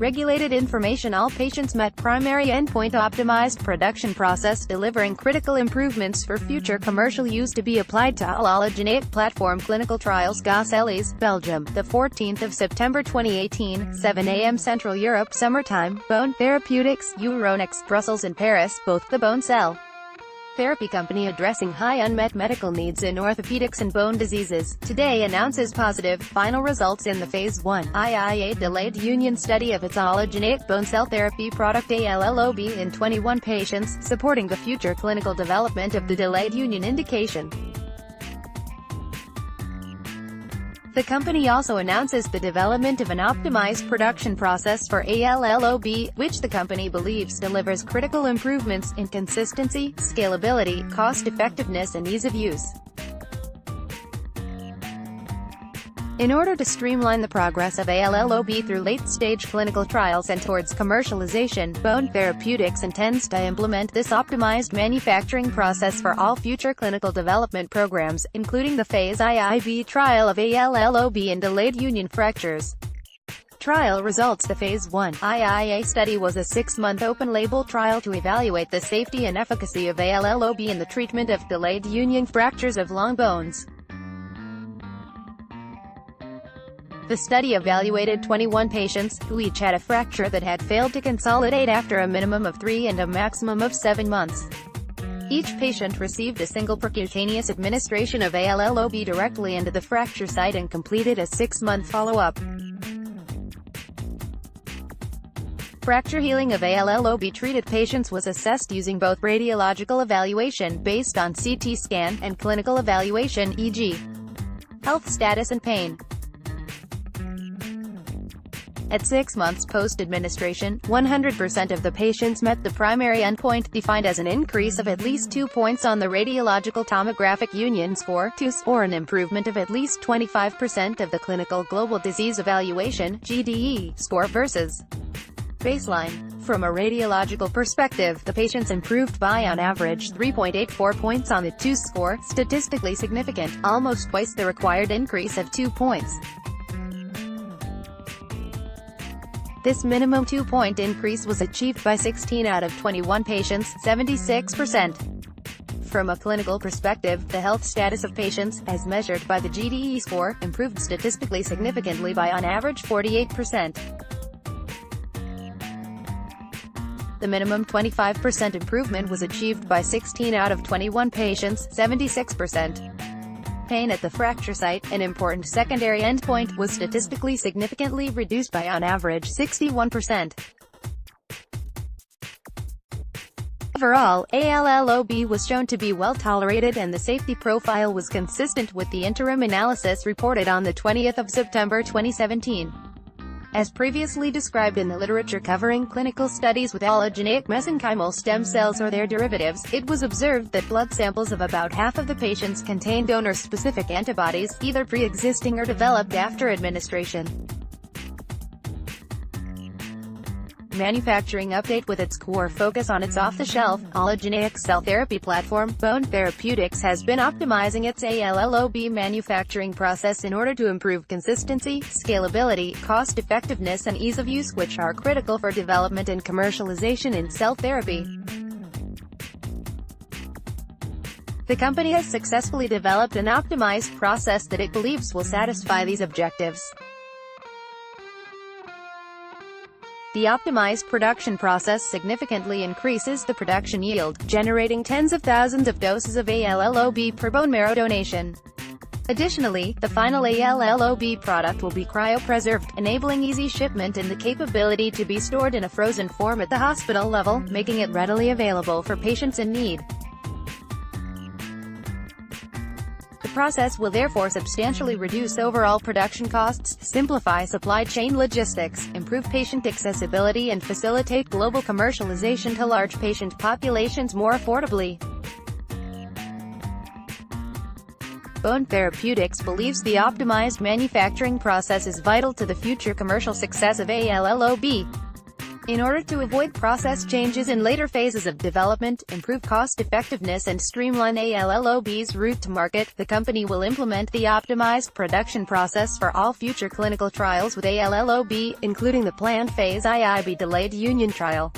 regulated information. All patients met primary endpoint optimized production process, delivering critical improvements for future commercial use to be applied to all allogeneic platform clinical trials. Gosselies, Belgium, the 14th of September 2018, 7 a.m. Central Europe Summertime. BOTHE, Therapeutics, Euronext Brussels and Paris, both the bone cell therapy company addressing high unmet medical needs in orthopedics and bone diseases, today announces positive, final results in the Phase 1 IIA delayed union study of its allogeneic bone cell therapy product ALLOB in 21 patients, supporting the future clinical development of the delayed union indication. The company also announces the development of an optimized production process for ALLOB, which the company believes delivers critical improvements in consistency, scalability, cost-effectiveness and ease of use. In order to streamline the progress of ALLOB through late-stage clinical trials and towards commercialization, BOTHE Therapeutics intends to implement this optimized manufacturing process for all future clinical development programs, including the Phase IIB trial of ALLOB in delayed union fractures. Trial results. The Phase 1 IIA study was a 6-month open-label trial to evaluate the safety and efficacy of ALLOB in the treatment of delayed union fractures of long bones. The study evaluated 21 patients, who each had a fracture that had failed to consolidate after a minimum of 3 and a maximum of 7 months. Each patient received a single percutaneous administration of ALLOB directly into the fracture site and completed a 6-month follow-up. Fracture healing of ALLOB-treated patients was assessed using both radiological evaluation, based on CT scan, and clinical evaluation, e.g. health status and pain. At 6 months post-administration, 100% of the patients met the primary endpoint, defined as an increase of at least 2 points on the radiological tomographic union score, or an improvement of at least 25% of the clinical global disease evaluation (GDE) score versus baseline. From a radiological perspective, the patients improved by on average 3.84 points on the 2 score, statistically significant, almost twice the required increase of 2 points. This minimum 2-point increase was achieved by 16 out of 21 patients, 76%. From a clinical perspective, the health status of patients, as measured by the GDE score, improved statistically significantly by on average 48%. The minimum 25% improvement was achieved by 16 out of 21 patients, 76%. Pain at the fracture site, an important secondary endpoint, was statistically significantly reduced by on average 61%. Overall, ALLOB was shown to be well tolerated and the safety profile was consistent with the interim analysis reported on the 20th of September 2017. As previously described in the literature covering clinical studies with allogeneic mesenchymal stem cells or their derivatives, it was observed that blood samples of about half of the patients contained donor-specific antibodies, either pre-existing or developed after administration. Manufacturing update. With its core focus on its off-the-shelf, allogeneic cell therapy platform, BOTHE Therapeutics has been optimizing its ALLOB manufacturing process in order to improve consistency, scalability, cost-effectiveness and ease of use, which are critical for development and commercialization in cell therapy. The company has successfully developed an optimized process that it believes will satisfy these objectives. The optimized production process significantly increases the production yield, generating tens of thousands of doses of ALLOB per bone marrow donation. Additionally, the final ALLOB product will be cryopreserved, enabling easy shipment and the capability to be stored in a frozen form at the hospital level, making it readily available for patients in need. The process will therefore substantially reduce overall production costs, simplify supply chain logistics, improve patient accessibility and facilitate global commercialization to large patient populations more affordably. BOTHE Therapeutics believes the optimized manufacturing process is vital to the future commercial success of ALLOB. In order to avoid process changes in later phases of development, improve cost-effectiveness and streamline ALLOB's route to market, the company will implement the optimized production process for all future clinical trials with ALLOB, including the planned phase IIB delayed union trial.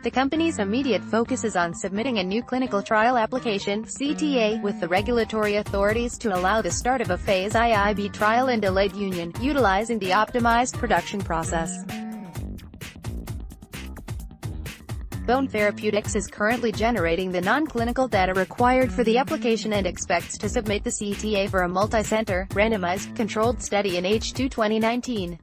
The company's immediate focus is on submitting a new clinical trial application (CTA) with the regulatory authorities to allow the start of a phase IIB trial in delayed union, utilizing the optimized production process. BOTHE Therapeutics is currently generating the non-clinical data required for the application and expects to submit the CTA for a multi-center, randomized, controlled study in H2 2019.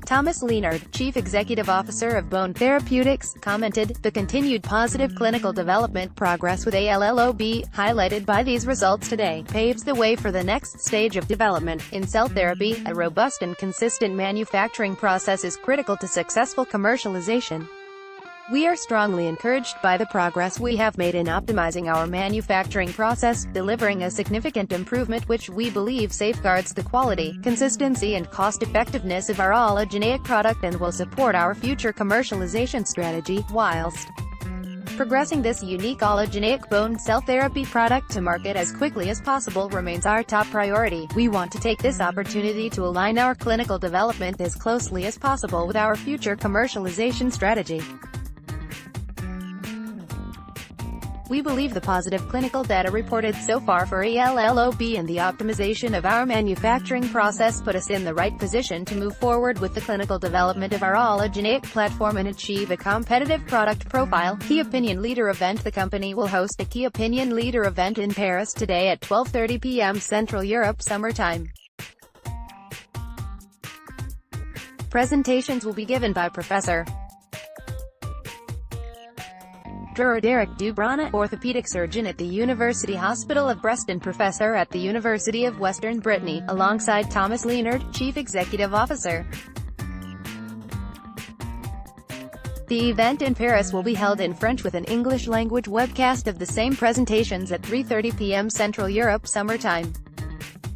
Thomas Leonard, Chief Executive Officer of BOTHE Therapeutics, commented, "The continued positive clinical development progress with ALLOB, highlighted by these results today, paves the way for the next stage of development. In cell therapy, a robust and consistent manufacturing process is critical to successful commercialization. We are strongly encouraged by the progress we have made in optimizing our manufacturing process, delivering a significant improvement which we believe safeguards the quality, consistency and cost-effectiveness of our allogeneic product and will support our future commercialization strategy, whilst progressing this unique allogeneic bone cell therapy product to market as quickly as possible remains our top priority. We want to take this opportunity to align our clinical development as closely as possible with our future commercialization strategy. We believe the positive clinical data reported so far for ALLOB and the optimization of our manufacturing process put us in the right position to move forward with the clinical development of our allogeneic platform and achieve a competitive product profile." Key Opinion Leader Event. The company will host a Key Opinion Leader event in Paris today at 12:30 p.m. Central Europe Summer Time. Presentations will be given by Professor Derek Dubrana, orthopedic surgeon at the University Hospital of Brest and professor at the University of Western Brittany, alongside Thomas Leonard, Chief Executive Officer. The event in Paris will be held in French with an English-language webcast of the same presentations at 3:30 p.m. Central Europe Summer Time.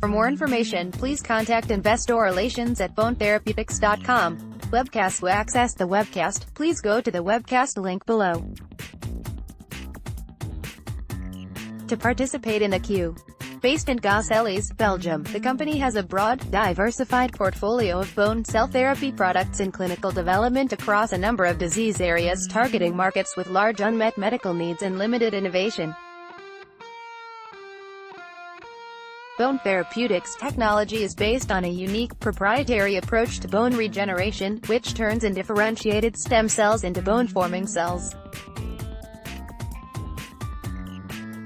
For more information, please contact Investor Relations at bonetherapeutics.com. Webcast. To access the webcast, please go to the webcast link below. To participate in the queue. Based in Gosselies, Belgium, the company has a broad, diversified portfolio of bone cell therapy products in clinical development across a number of disease areas targeting markets with large unmet medical needs and limited innovation. BOTHE Therapeutics technology is based on a unique, proprietary approach to bone regeneration, which turns undifferentiated stem cells into bone-forming cells.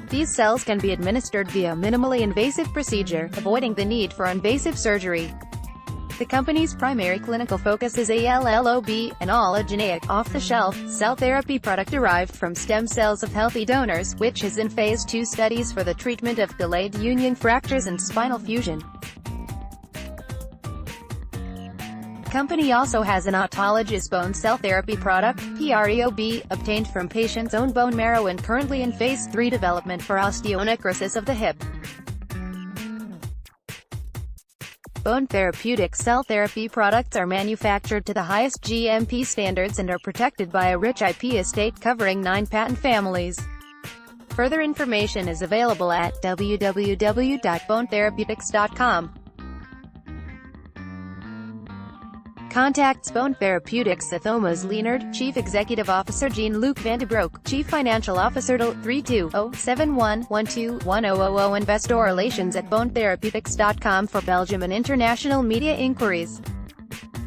These cells can be administered via a minimally invasive procedure, avoiding the need for invasive surgery. The company's primary clinical focus is ALLOB, an allogeneic, off-the-shelf, cell therapy product derived from stem cells of healthy donors, which is in phase 2 studies for the treatment of delayed union fractures and spinal fusion. The company also has an autologous bone cell therapy product, PREOB, obtained from patients' own bone marrow and currently in phase 3 development for osteonecrosis of the hip. BOTHE Therapeutics cell therapy products are manufactured to the highest GMP standards and are protected by a rich IP estate covering 9 patent families. Further information is available at www.bonetherapeutics.com. Contacts: BOTHE Therapeutics, Thomas Leonard, Chief Executive Officer; Jean-Luc Van de Broek, Chief Financial Officer; 320-7112-1000. Investor Relations at bonetherapeutics.com for Belgium and international media inquiries.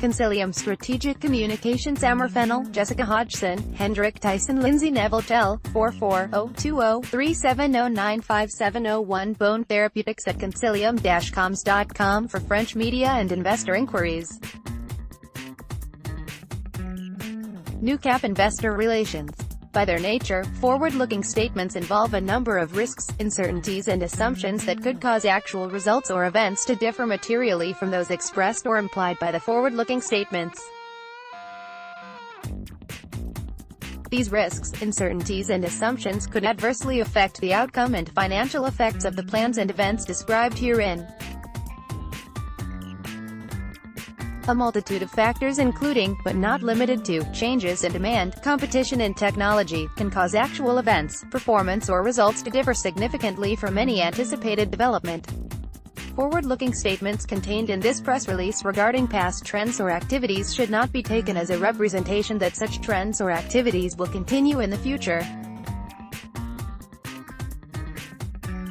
Consilium Strategic Communications. Amber Fennel, Jessica Hodgson, Hendrik Tyson, Lindsay Neville. Tel 4402037095701. BOTHE Therapeutics at consilium-coms.com for French media and investor inquiries. NewCap Investor Relations. By their nature, forward-looking statements involve a number of risks, uncertainties and assumptions that could cause actual results or events to differ materially from those expressed or implied by the forward-looking statements. These risks, uncertainties and assumptions could adversely affect the outcome and financial effects of the plans and events described herein. A multitude of factors including, but not limited to, changes in demand, competition and technology, can cause actual events, performance or results to differ significantly from any anticipated development. Forward-looking statements contained in this press release regarding past trends or activities should not be taken as a representation that such trends or activities will continue in the future.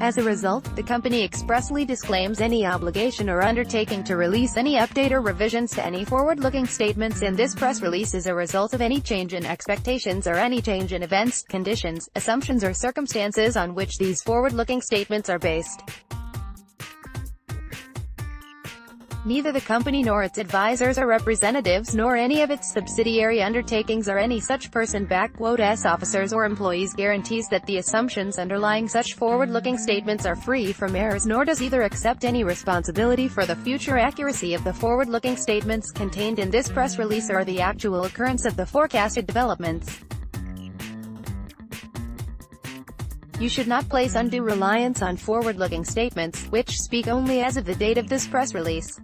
As a result, the company expressly disclaims any obligation or undertaking to release any update or revisions to any forward-looking statements in this press release as a result of any change in expectations or any change in events, conditions, assumptions or circumstances on which these forward-looking statements are based. Neither the company nor its advisors or representatives nor any of its subsidiary undertakings or any such person/s officers or employees guarantees that the assumptions underlying such forward-looking statements are free from errors, nor does either accept any responsibility for the future accuracy of the forward-looking statements contained in this press release or the actual occurrence of the forecasted developments. You should not place undue reliance on forward-looking statements, which speak only as of the date of this press release.